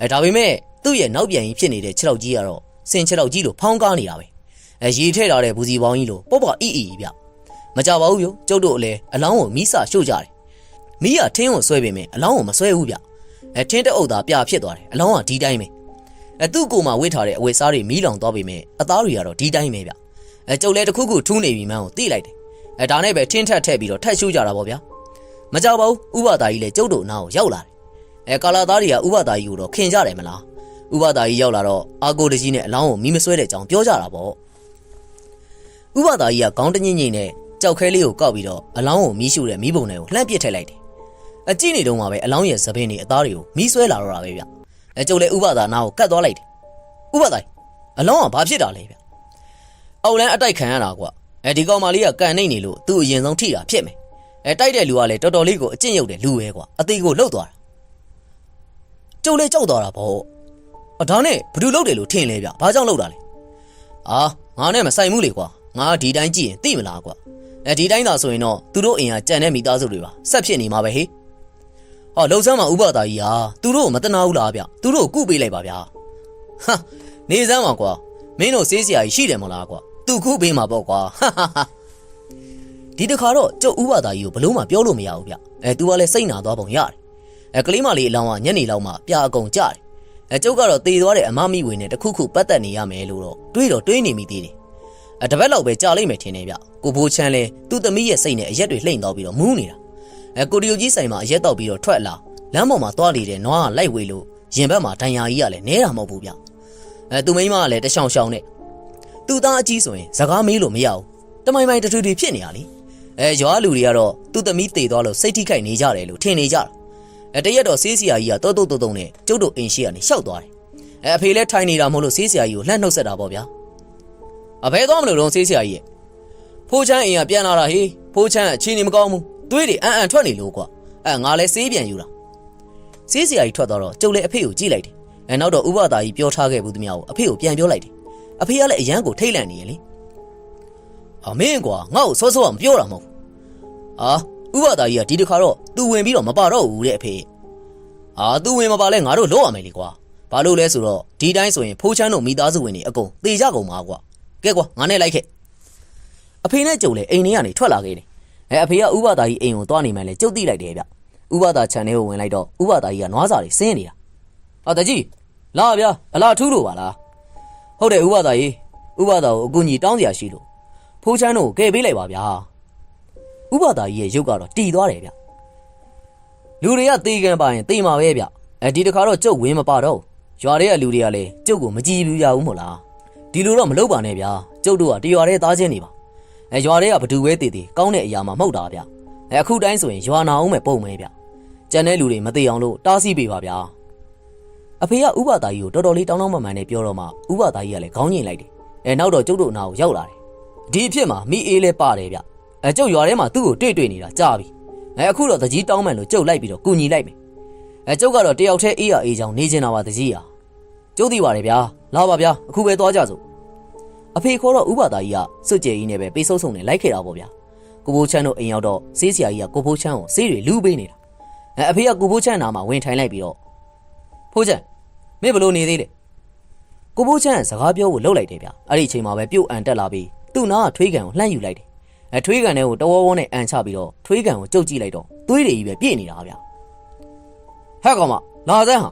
ဒါပေမဲ့သူ့ရဲ့နောက်ပြန်ကြီးဖြစ်နေတဲ့ခြေထောက်ကြီးကတော့စင်ခြေထောက်ကြီးလိုဖောင်းကားနေတာပဲရေထည့်လာတဲ့ဘူးစီပေါင်းကြီးလိုပေါ့အီဗျမကြပါဘူးyoကျုပ်တို့လည်းအလောင်းကိုမီးစာရှို့ကြတယ်မီးကထင်းကိုဆွဲပေမဲ့အလောင်းကိုမဆွဲဘူးဗျထင်းတဲ့အုပ်သားပြဖြစ်သွားတယ်အလောင်းကဒီတိုင်းပဲသူ့ကိုယ်မှာဝစ်ထားတဲ့အဝတ်စားတွေမီးလောင်သွားပေမဲ့အသားတွေကတော့ဒီတိုင်းပဲဗျကျုပ်လည်းတစ်ခုခုထူးနေပြီမှန်းကိုသိလိုက်တယ်ဒါနဲ့ပဲထင်းထက်ထည့်ပြီးတော့ထက်ရှို့ကြတာပေါ့ဗျာမကြပါဘူးဥပဒါကြီးလည်းကျုပ်တို့နားကိုရောက်လာတယ်ကာလာသားတွေကဥပဒါကြီးကိုတော့ခင်ကြတယ်မလားဥပဒါကြီးရောက်လာတော့အာကိုတကြီးနဲ့အလောင်းကိုမီးမဆွဲတဲ့အကြောင်းပြောကြတာပေါ့ဥပဒါကြီးကခေါင်းတညိမ့်ညိမ့်နဲ့ကြောက်ခဲလေးကိုကောက်ပြီးတော့အလောင်းကိုမီးရှို့တဲ့မီးပုံတွေကိုလှမ်းပစ်ထည့်လိုက်တယ်ကြည့်နေတော့မှပဲအလောင်းရဲ့သပင်းတွေအသားတွေကိုမီးဆွဲလာတော့တာပဲဗျကျုပ်လည်းဥပဒါနားကိုကတ်သွားလိုက်တယ်ဥပဒါကြီးအလောင်းကဘာဖြစ်တာလဲဗျအောက်လန်းအတိုက်ခံရတာကွာဒီကောင်မလေးကကန်နေနေလို့သူ့အရင်ဆုံးထိတာဖြစ်မယ်တိုက်တဲ့လူကလည်းတော်တော်လေးကိုအကျင့်ရုပ်တဲ့လူပဲကွာအသေးကိုလှုပ်သွားတာကျုပ်လည်းကြောက်သွားတာပေါ့ဒါနဲ့ဘယ်သူလှုပ်တယ်လို့ထင်လဲဗျဘာကြောင့်လှုပ်တာလဲငါနဲ့မဆိုင်ဘူးလေကွာငါဒီတိုင်းကြည့်ရင်သိမလားကွာဒီတိုင်းသာဆိုရင်တော့သူတို့အိမ်ကကြံတဲ့မိသားစုတွေပါဆက်ဖြစ်နေမှာပဲဟေးလှုပ်ဆန်းမှာဥပဒါကြီးဟာသူတို့ကိုမတနာဘူးလားဗျသူတို့ကိုကုပေးလိုက်ပါဗျာဟာနေစမ်းပါကွာမင်းတို့ဆေးစရာကြီးရှိတယ်မလားကွာသူခုပေးမှာပေါ့ကွာဒီတခါတော့ကျုပ်ဥပဒါကြီးကိုဘလို့မှပြောလို့မရဘူးဗျသူကလည်းစိတ်နာသွားပုံရတယ်ကလေးမလေးအလောင်းကညနေလောက်မှပြအကုန်ကြတယ်ကျုပ်ကတော့တေသွားတဲ့အမမိဝင်နဲ့တခုခုပတ်သက်နေရမယ်လို့တော့တွေးနေမိသေးတယ်တပတ်လောက်ပဲကြာလိမ့်မယ်ထင်တယ်ဗျကိုဘိုးချမ်းလဲသူ့သမီးရဲ့စိတ်နဲ့အရက်တွေလှိမ့်တော့ပြီးတော့မူးနေတာကိုတီယိုကြီးဆိုင်မှာအရက်တော့ပြီးတော့ထွက်လာလမ်းပေါ်မှာသွားနေတဲ့နွားကလိုက်ဝေလို့ရင်ဘက်မှာဒဏ်ရာကြီးကလည်းနဲတာမဟုတ်ဘူးဗျသူမိန်းမကလည်းတရှောင်ရှောင်နဲ့သူ့သားအကြီးဆိုရင်စကားမေးလို့မရဘူးတမိုင်မိုင်တထူထူဖြစ်နေရလေရွာလူတွေကတော့သူ့သမီးတေသွားလို့စိတ်ထိခိုက်နေကြတယ်လို့ထင်နေကြတာတရက်တော့ဆေးဆရာကြီးကတုတ်နဲ့ကျုပ်တို့အိမ်ရှိကနေရှောက်သွားတယ်အဖေလည်းထိုင်နေတာမဟုတ်လို့ဆေးဆရာကြီးကိုလှမ်းနှုတ်ဆက်တာပေါ့ဗျာဘယ်သွားမလို့တော့ဆေးဆရာကြီးရဲ့ဖိုးချမ်းအိမ်ကပြန်လာတာဟေးဖိုးချမ်းအခြေအနေမကောင်းဘူးသွေးတွေအန်ထွက်နေလို့ကွာငါလည်းဆေးပြန်ယူတာဆေးဆရာကြီးထွက်သွားတော့ကျုပ်လည်းအဖေကိုကြည့်လိုက်တယ်နောက်တော့ဥပဒါကြီးပြောထားခဲ့ဘူးသူများကိုအဖေကိုပြန်ပြောလိုက်တယ်အဖေကလည်းအရန်ကိုထိတ်လန့်နေရလေမင်းကွာငါ့ကိုစောစောကမပြောတာမဟုတ်ဥပဒါကြီးကဒီတခါတော့သူဝင်ပြီးတော့မပါတော့ဘူးတဲ့အဖေသူဝင်မပါလဲငါတို့လောရမယ်လေကွာဘာလို့လဲဆိုတော့ဒီတိုင်းဆိုရင်ဖိုးချမ်းတို့မိသားစုဝင်တွေအကုန်သေကြကုန်ပါကွာကဲကွာငါနဲ့လိုက်ခဲ့အဖေနဲ့ကျုံလေအိမ်ထဲကနေထွက်လာခဲ့တယ်အဖေကဥပဒါကြီးအိမ်ကိုသွားနေမှလည်းကျုပ်သိလိုက်တယ်ဗျဥပဒါခြံထဲကိုဝင်လိုက်တော့ဥပဒါကြီးကနွားစာတွေဆင်းနေတာတကြီးလာဗျာအလားထူးလို့ပါလားဟုတ်တယ်ဥပဒါကြီးဥပဒါကိုအကူကြီးတောင်းစရာရှိလို့ဖိုးချမ်းတို့ကဲပေးလိုက်ပါဗျာဥပဒါကြီးရဲ့ရုပ်ကတော့တီသွားတယ်ဗျ လူတွေကတေးကန်ပါရင်တေးမှာပဲဗျဒီတခါတော့ကျုပ်ဝင်မပါတော့ရွာတွေကလူတွေကလည်းကျုပ်ကိုမကြည်ဘူးရဘူးမို့လားဒီလိုတော့မလုပ်ပါနဲ့ဗျာကျုပ်တို့ကတရွာတဲ့သားချင်းနေပါရွာတွေကဘသူပဲတည်တည်ကောင်းတဲ့အရာမှမဟုတ်တာဗျအခုတိုင်းဆိုရင်ရွာနာအောင်ပဲပုံမဲဗျကျန်တဲ့လူတွေမသေးအောင်လို့တားဆီးပေးပါဗျာအဖေကဥပသားကြီးကိုတော်တော်လေးတောင်းတောင်းမှန်မှန်နဲ့ပြောတော့မှဥပသားကြီးကလည်းခေါင်းညင်လိုက်တယ်နောက်တော့ကျုပ်တို့အနာကိုရောက်လာတယ်ဒီအဖြစ်မှာမိအေးလဲပါတယ်ဗျကျုပ်ရွာထဲမှာသူ့ကိုတွေ့နေတာကြားပြီအခုတော့တကြီးတောင်းမှန်လို့ကျုပ်လိုက်ပြီးတော့ကူညီလိုက်မယ်ကျုပ်ကတော့တယောက်တည်းအေးရအေးချောင်းနေချင်တာပါတကြီးဟာကျုပ်သိပါတယ်ဗျာလာပါဗျာအခုပဲသွားကြစို့အဖေခေါ်တော့ဥပသားကြီးကစွတ်ကြဲကြီးနဲ့ပဲပေးဆုပ်ဆုံနဲ့လိုက်ခဲ့တာပေါ့ဗျာကိုဘိုးချမ်းတို့အိမ်ရောက်တော့ဆေးဆရာကြီးကကိုဘိုးချမ်းကိုဆေးတွေလူးပေးနေတာအဖေကကိုဘိုးချမ်းနာမှာဝင်ထိုင်လိုက်ပြီးတော့ဖိုးချမ်းမင်းဘလို့နေသေးလဲကိုဘိုးချမ်းစကားပြောဖို့လှုပ်လိုက်တယ်ဗျအဲ့ဒီအချိန်မှာပဲပြုတ်အန်တက်လာပြီးသူ့နာကထွေးကန်ကိုလှမ်းယူလိုက်တယ်ထွေးကန်ထဲကိုတဝဝနဲ့အန်ချပြီးတော့ထွေးကန်ကိုကြုတ်ကြည့်လိုက်တော့သွေးတွေကြီးပဲပြည့်နေတာဗျဟဲ့ကောင်မလာစမ်းဟာ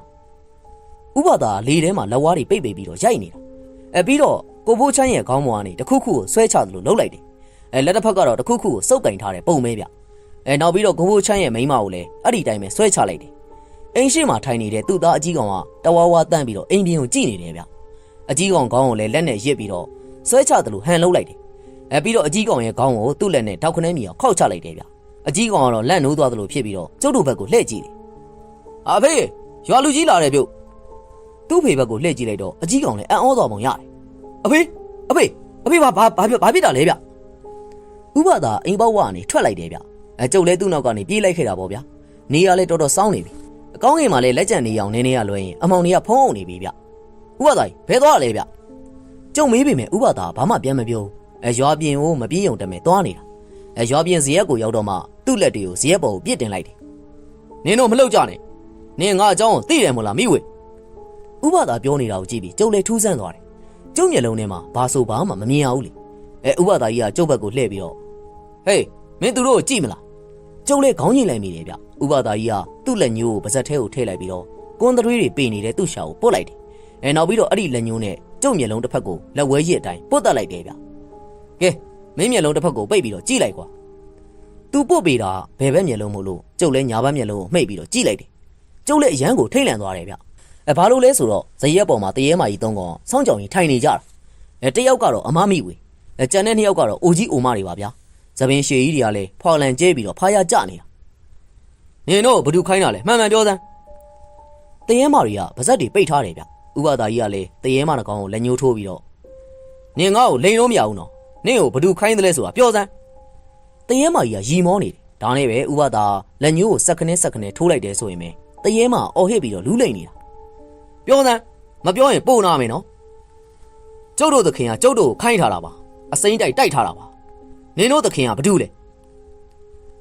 ဥပဒါလေထဲမှာလက်ဝါးတွေပိတ်ပိတ်ပြီးတော့ရိုက်နေတာပြီးတော့ကိုဘိုးချမ်းရဲ့ခေါင်းပေါ်ကနေတခုခုကိုဆွဲချသလိုလှုပ်လိုက်တယ်လက်တစ်ဖက်ကတော့တခုခုကိုစုပ်ကင်ထားတဲ့ပုံမဲဗျနောက်ပြီးတော့ကိုဘိုးချမ်းရဲ့မိန်းမကိုလည်းအဲ့ဒီတိုင်းပဲဆွဲချလိုက်တယ်အိမ်ရှိမှထိုင်နေတဲ့သူ့သားအကြီးကောင်ကတဝါဝါတန့်ပြီးတော့အိမ်ပြင်ကိုကြည့်နေတယ်ဗျအကြီးကောင်ခေါင်းကိုလည်းလက်နဲ့ရစ်ပြီးတော့ဆွဲချသလိုဟန်လှုပ်လိုက်တယ်ပြီးတော့အကြီးကောင်ရဲ့ခေါင်းကိုသူ့လက်နဲ့ထောက်ခနဲမီအောင်ခောက်ချလိုက်တယ်ဗျအကြီးကောင်ကတော့လက်နိုးသွားသလိုဖြစ်ပြီးတော့ကျုပ်တို့ဘက်ကိုလှည့်ကြည့်တယ်အဖေရွာလူကြီးလာတယ်ပြုတ်သူ့ဖေဘက်ကိုလှည့်ကြည့်လိုက်တော့အကြီးကောင်လည်းအံ့ဩသွားပုံရတယ်အဖေဘာဖြစ်တာလဲဗျဥပဒါအိမ်ပေါက်ဝကနေထွက်လိုက်တယ်ဗျကျုပ်လည်းသူ့နောက်ကနေပြေးလိုက်ခဲ့တာပေါ့ဗျနေရလဲတော်တော်စောင်းနေပြီအကောင်းငယ်မှာလည်းလက်ကျန်နေအောင်နည်းနည်းရလွှဲရင်အမောင်တွေကဖုံးအောင်နေပြီဗျဥပဒါဘယ်သွားလဲဗျကျုံမေးပေမဲ့ဥပဒါဘာမှပြန်မပြောရွာပြင်ကိုမပြေးုံတမဲသွားနေတာရွာပြင်ဇရက်ကိုရောက်တော့မှသူ့လက်တွေကိုဇရက်ပေါ်ကိုပြစ်တင်လိုက်တယ်နင်တို့မလှုပ်ကြနဲ့နင်ငါအကြောင်းကိုသိတယ်မို့လားမိဝေဥပဒါပြောနေတာကိုကြည့်ပြီးကျုပ်လည်းထူးဆန်းသွားတယ်ကျုံမျက်လုံးထဲမှာဘာဆိုဘာမှမမြင်ရဘူးလေဥပဒါကြီးကကျုပ်ဘက်ကိုလှည့်ပြီးတော့ဟေးမင်းသူတို့ကိုကြည့်မလားကျုပ်လည်းခေါင်းညိလိုက်မိတယ်ဗျဥပဒါကြီးကသူ့လက်ညိုးကိုပါဇက်ထဲကိုထည့်လိုက်ပြီးတော့ကွန်းသွေးတွေပေနေတဲ့သူ့ရှာကိုပုတ်လိုက်တယ်နောက်ပြီးတော့အဲ့ဒီလက်ညိုးနဲ့ကျုပ်မျက်လုံးတစ်ဖက်ကိုလက်ဝဲရစ်အတိုင်းပုတ်တက်လိုက်တယ်ဗျကဲမင်းမျက်လုံးတစ်ဖက်ကိုပိတ်ပြီးတော့ကြည့်လိုက်ကွာသူပုတ်ပေတာဘယ်ဘက်မျက်လုံးမို့လို့ကျုပ်လည်းညာဘက်မျက်လုံးကိုမှိတ်ပြီးတော့ကြည့်လိုက်တယ်ကျုပ်လည်းအရန်ကိုထိတ်လန့်သွားတယ်ဗျဘာလို့လဲဆိုတော့ဇရက်ပေါ်မှာတရေမာကြီးသုံးကောင်စောင်းကြောင်ကြီးထိုင်နေကြတာတယောက်ကတော့အမမိဝေကျန်တဲ့နှစ်ယောက်ကတော့အိုကြီးအိုမတွေပါဗျာသပင်ရှည်ကြီးတွေကလည်းဖွာလန်ကျဲပြီးတော့ဖာရကြနေတာနင်တို့ဘသူခိုင်းတာလဲမှန်မှန်ပြောစမ်းတရေမာတွေကဗဇက်တွေပိတ်ထားတယ်ဗျဥပဒါကြီးကလည်းတရေမာတစ်ကောင်ကိုလက်ညှိုးထိုးပြီးတော့နင်ငါ့ကိုလိန်လို့မရဘူးနော်နင့်ကိုဘသူခိုင်းတယ်လဲဆိုတာပြောစမ်းတရေမာကြီးကရီမောနေတယ်ဒါနဲ့ပဲဥပဒါလက်ညှိုးကိုစက်ခနဲ့ထိုးလိုက်တယ်ဆိုရင်ပဲတရေမာအော်ဟစ်ပြီးတော့လူးလိန်နေတာပြောစမ်းမပြောရင်ပို့နာမယ်နော်ကျုပ်တို့သခင်ကကျုပ်တို့ကိုခိုင်းထားတာပါအစိမ့်တိုက်ထားတာပါနင်တို့သခင်ကဘာတူလဲ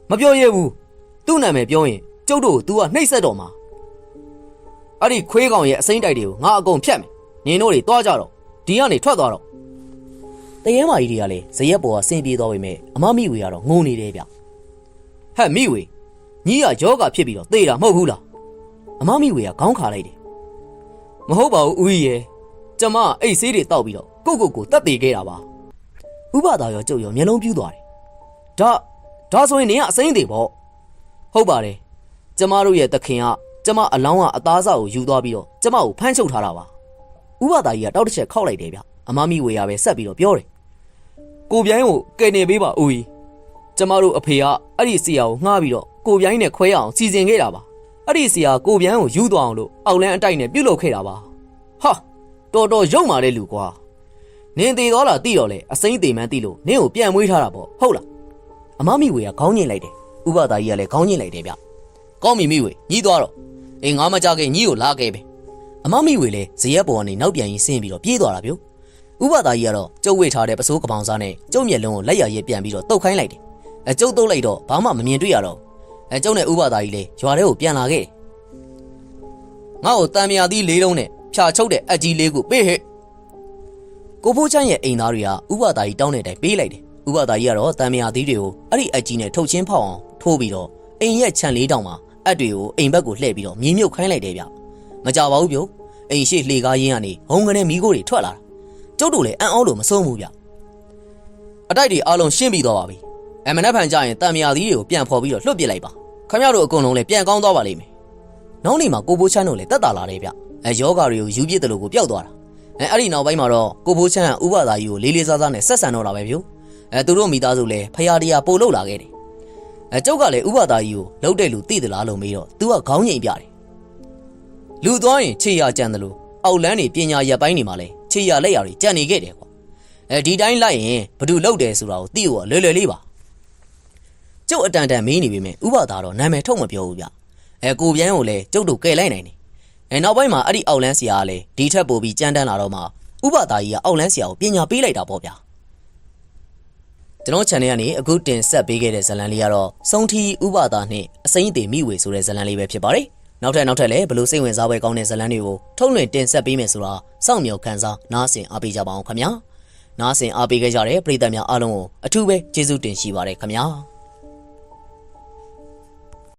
မပြောရဘူးသူ့နာမည်ပြောရင်ကျုပ်တို့ကို तू ကနှိပ်စက်တော့မှာအဲ့ဒီခွေးကောင်ရဲ့အစိမ့်တိုက်တွေကိုငါအကုန်ဖြတ်မယ်နင်တို့တွေသွားကြတော့ဒီကနေထွက်သွားတော့တရေမာကြီးတွေကလည်းဇရက်ပေါ်ကဆင်းပြေးသွားပေမဲ့အမမိဝေကတော့ငိုနေတယ်ဗျဟဲ့မိဝေညီကယောဂဖြစ်ပြီးတော့သေတာမဟုတ်ဘူးလားအမမိဝေကခေါင်းခါလိုက်တယ်မဟုတ်ပါဘူးဦးကြီးရဲ့ကျမအိတ်ဆေးတွေတောက်ပြီးတော့ကိုတက်သေးခဲ့တာပါဥပဒါရောကျုပ်ရောမျက်လုံးပြူးသွားတယ်ဒါဆိုရင်နင်ကအစိမ့်သေးပေါ့ဟုတ်ပါတယ်ကျမတို့ရဲ့သခင်ကကျမအလောင်းကအသားစားကိုယူသွားပြီးတော့ကျမကိုဖမ်းချုပ်ထားတာပါဥပဒါကြီးကတောက်တစ်ချက်ခောက်လိုက်တယ်ဗျအမမိဝေရပဲဆက်ပြီးတော့ပြောတယ်ကိုပြိုင်းကိုကယ်နေပေးပါဦးကြီးကျမတို့အဖေကအဲ့ဒီဆရာကိုငှားပြီးတော့ကိုပြိုင်းနဲ့ခွဲရအောင်စီစဉ်ခဲ့တာပါအဲ့ဒီဆရာကိုပြိုင်းကိုယူသွားအောင်လို့အောက်လန်းအတိုက်နဲ့ပြုတ်လုပ်ခဲ့တာပါဟာတော်ရုံမာတဲ့လူကွာနင်သေးသွားတာတိတော့လေအစိမ့်သေးမှန်းတိလို့နင်ကိုပြန်မွေးထားတာပေါ့ဟုတ်လားအမမိဝေကခေါင်းညင်လိုက်တယ်ဥပဒါကြီးကလည်းခေါင်းညင်လိုက်တယ်ဗျကောင်းပြီမိဝေညီးသွားတော့ငါမကြခင်ညီးကိုလာခဲ့ပဲအမမိဝေလည်းဇရက်ပေါ်ကနေနောက်ပြန်ရင်ဆင်းပြီးတော့ပြေးသွားတာဗျဥပဒါကြီးကတော့ကျုပ်ဝေထားတဲ့ပစိုးကပောင်စားနဲ့ကျုပ်မျက်လုံးကိုလက်ရရဲပြန်ပြီးတော့တုတ်ခိုင်းလိုက်တယ်ကျုပ်တုတ်လိုက်တော့ဘာမှမမြင်တွေ့ရတော့ကျုပ်နဲ့ဥပဒါကြီးလည်းရွာထဲကိုပြန်လာခဲ့ငါ့ကိုတန်မြာသီးလေးလုံးနဲ့ဖြာချုပ်တဲ့အကြီးလေးကိုပေးဟဲ့ကိုဖိုးချမ်းရဲ့အိမ်သားတွေကဥပဒါကြီးတောင်းတဲ့အတိုင်းပေးလိုက်တယ်ဥပဒါကြီးကတော့တန်မြာသီးတွေကိုအဲ့ဒီအကြီးနဲ့ထုတ်ချင်းဖောက်အောင်ထိုးပြီးတော့အိမ်ရဲ့ခြံလေးတောင်မှာအက်တွေကိုအိမ်ဘက်ကိုလှည့်ပြီးတော့မြေမြုပ်ခိုင်းလိုက်တယ်ဗျမကြပါဘူးဗျအိမ်ရှိလှေကားရင်းကနေဟုံကနေမီးခိုးတွေထွက်လာတာကျုပ်တို့လည်းအံ့ဩလို့မဆုံးဘူးဗျအတိုက်တွေအားလုံးရှင်းပြီးသွားပါပြီမနက်ဖြန်ကျရင်တန်မြာသီးတွေကိုပြန်ဖော်ပြီးတော့လွှတ်ပစ်လိုက်ပါ ခင်ဗျားတို့အကုန်လုံးလည်းပြန်ကောင်းသွားပါလိမ့်မယ်နောက်နေ့မှာကိုဘိုးချမ်းတို့လည်းတက်တာလာတယ်ဗျယောဂါတွေကိုယူပြစ်တယ်လို့ကိုပျောက်သွားတာအဲ့ဒီနောက်ပိုင်းမှာတော့ကိုဘိုးချမ်းကဥပဒါကြီးကိုလေးလေးစားစားနဲ့ဆက်ဆံတော့တာပဲဗျသူတို့မိသားစုလည်းဖရာတရားပို့လို့လာခဲ့တယ်ကျုပ်ကလည်းဥပဒါကြီးကိုလှုပ်တဲ့လူသိသလားလို့မေးတော့သူကခေါင်းငိမ်ပြတယ်လူသွားရင်ခြေရကြံတယ်လို့အောက်လန်းနေပညာရပ်ပိုင်းနေမှာလဲခြေရလက်ရတွေကြံနေခဲ့တယ်ကွာဒီတိုင်းလိုက်ရင်ဘသူလှုပ်တယ်ဆိုတာကိုသိဖို့လွယ်လွယ်လေးပါကျုပ်အတန်တန်မေးနေပြီမဲ့ဥပဒါတော့နာမည်ထုတ်မပြောဘူးဗျကိုပြန်းကိုလည်းကျုပ်တို့ကယ်လိုက်နိုင်တယ်နောက်ပိုင်းမှာအဲ့ဒီအောက်လန်းဆရာကလည်းဒီထက်ပိုပြီးကြမ်းတမ်းလာတော့မှဥပဒါကြီးကအောက်လန်းဆရာကိုပညာပေးလိုက်တာပေါ့ဗျာကျွန်တော် channel ကနေအခုတင်ဆက်ပေးခဲ့တဲ့ဇာတ်လမ်းလေးကတော့စုံထီဥပဒါနှင့်အစိမ့်အသေးမိဝေဆိုတဲ့ဇာတ်လမ်းလေးပဲဖြစ်ပါတယ်နောက်ထပ်လည်းဘလို့စိတ်ဝင်စားပွဲကောင်းတဲ့ဇာတ်လမ်းတွေကိုထုတ်လွှင့်တင်ဆက်ပေးမယ်ဆိုတာစောင့်မျှော်ခံစားနားဆင်အားပေးကြပါအောင်ခင်ဗျာနားဆင်အားပေးခဲ့ကြတဲ့ပရိသတ်များအားလုံးကိုအထူးပဲကျေးဇူးတင်ရှိပါတယ်ခင်ဗျာ